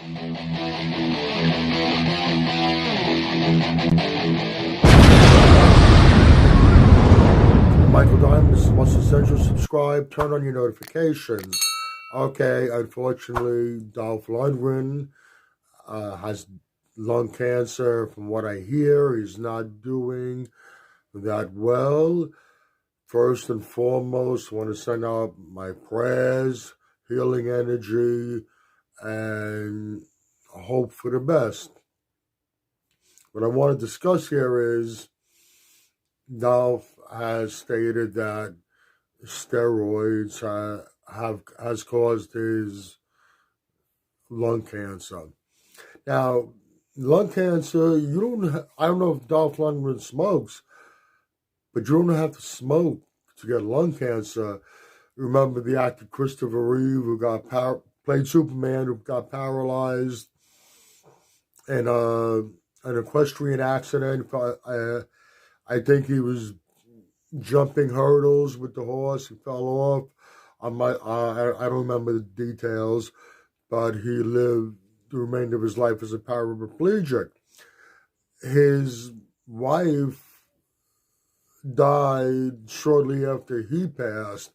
Michael Diamond, this is Most Essential. Subscribe, turn on your notifications. Okay, unfortunately, Dolph Lundgren has lung cancer. From what I hear, he's not doing that well. First and foremost, I want to send out my prayers, healing energy, and hope for the best. What I want to discuss here is Dolph has stated that steroids has caused his lung cancer. Now, lung cancer, I don't know if Dolph Lundgren smokes, but you don't have to smoke to get lung cancer. Remember the actor Christopher Reeve, who played Superman, who got paralyzed in an equestrian accident. I think he was jumping hurdles with the horse. He fell off. I don't remember the details, but he lived the remainder of his life as a paraplegic. His wife died shortly after he passed.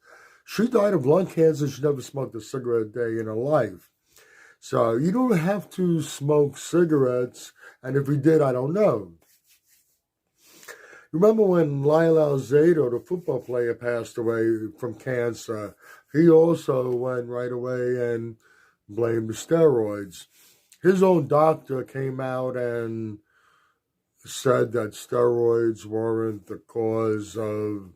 She died of lung cancer. She never smoked a cigarette a day in her life. So you don't have to smoke cigarettes, and if he did, I don't know. Remember when Lionel Alzado, the football player, passed away from cancer? He also went right away and blamed the steroids. His own doctor came out and said that steroids weren't the cause of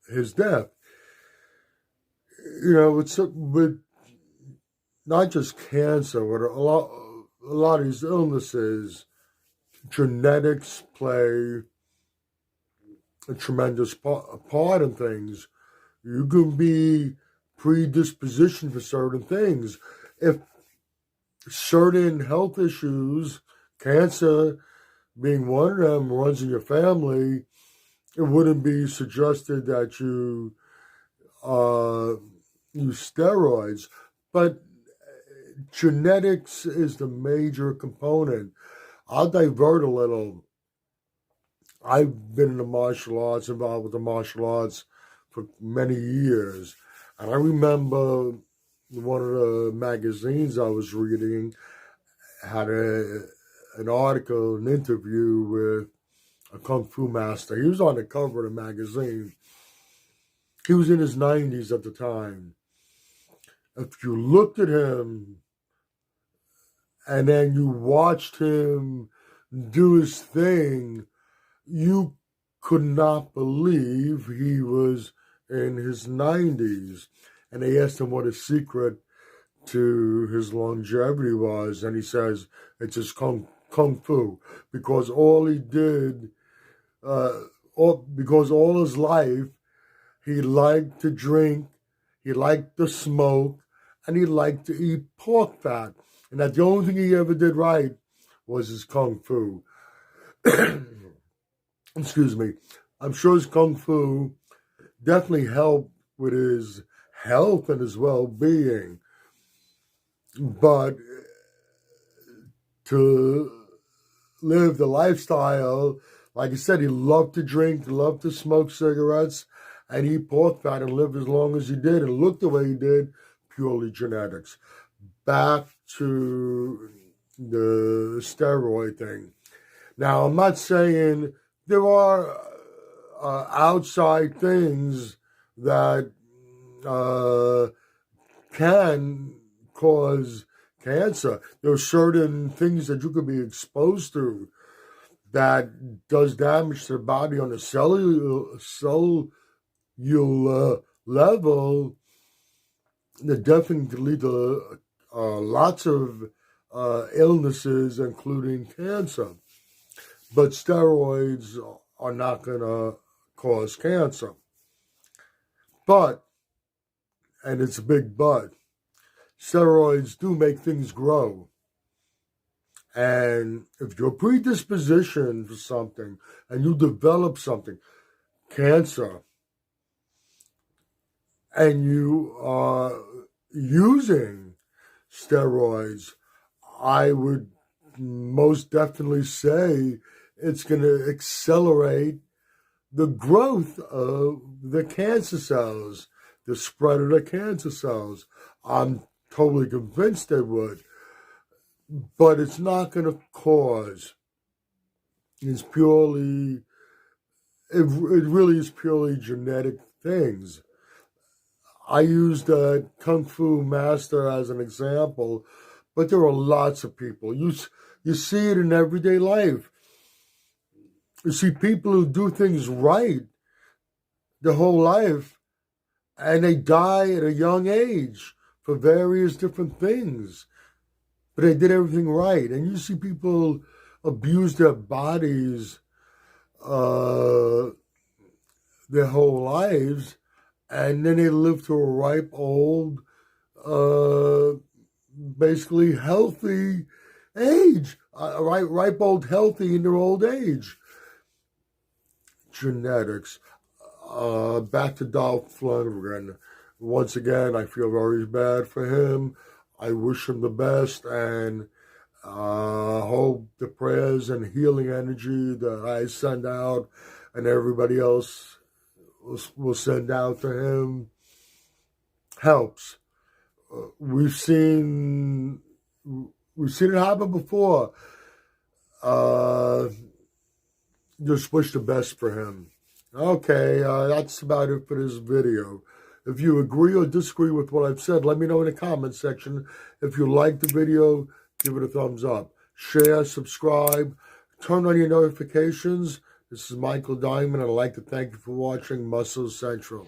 his death. You know, with not just cancer, but a lot of these illnesses, genetics play a tremendous part in things. You can be predispositioned for certain things. If certain health issues, cancer being one of them, runs in your family, it wouldn't be suggested that you use steroids. But genetics is the major component. I'll divert a little. I've been in the martial arts, involved with the martial arts for many years. And I remember one of the magazines I was reading had an article, an interview with a Kung Fu master. He was on the cover of the magazine. He was in his 90s at the time. If you looked at him and then you watched him do his thing, you could not believe he was in his 90s. And they asked him what his secret to his longevity was, and he says it's his kung fu, because all he did, because all his life, he liked to drink, he liked to smoke, and he liked to eat pork fat. And that the only thing he ever did right was his kung fu. Excuse me. I'm sure his kung fu definitely helped with his health and his well-being. But to live the lifestyle, like I said, he loved to drink, loved to smoke cigarettes, and eat pork fat and live as long as he did and look the way he did, purely genetics. Back to the steroid thing. Now, I'm not saying there are outside things that can cause cancer. There are certain things that you could be exposed to that does damage to the body on a cellular level that definitely can lead to lots of illnesses, including cancer. But steroids are not going to cause cancer. But, and it's a big but, steroids do make things grow. And if you're predispositioned for something and you develop something, cancer, and you are using steroids, I would most definitely say it's going to accelerate the growth of the cancer cells, the spread of the cancer cells. I'm totally convinced it would, but it's not going to cause. It's purely, it really is purely genetic things. I used a Kung Fu master as an example, but there are lots of people. You see it in everyday life. You see people who do things right their whole life, and they die at a young age for various different things. But they did everything right. And you see people abuse their bodies their whole lives, and then they live to a ripe old, basically healthy age, ripe old healthy in their old age. Genetics. Back to Dolph Lundgren. Once again, I feel very bad for him. I wish him the best, and hope the prayers and healing energy that I send out and everybody else will send out to him helps. We've seen it happen before. Just wish the best for him. Okay, that's about it for this video. If you agree or disagree with what I've said, let me know in the comment section. If you like the video, give it a thumbs up. Share, subscribe, turn on your notifications. This is Michael Diamond, and I'd like to thank you for watching Muscle Central.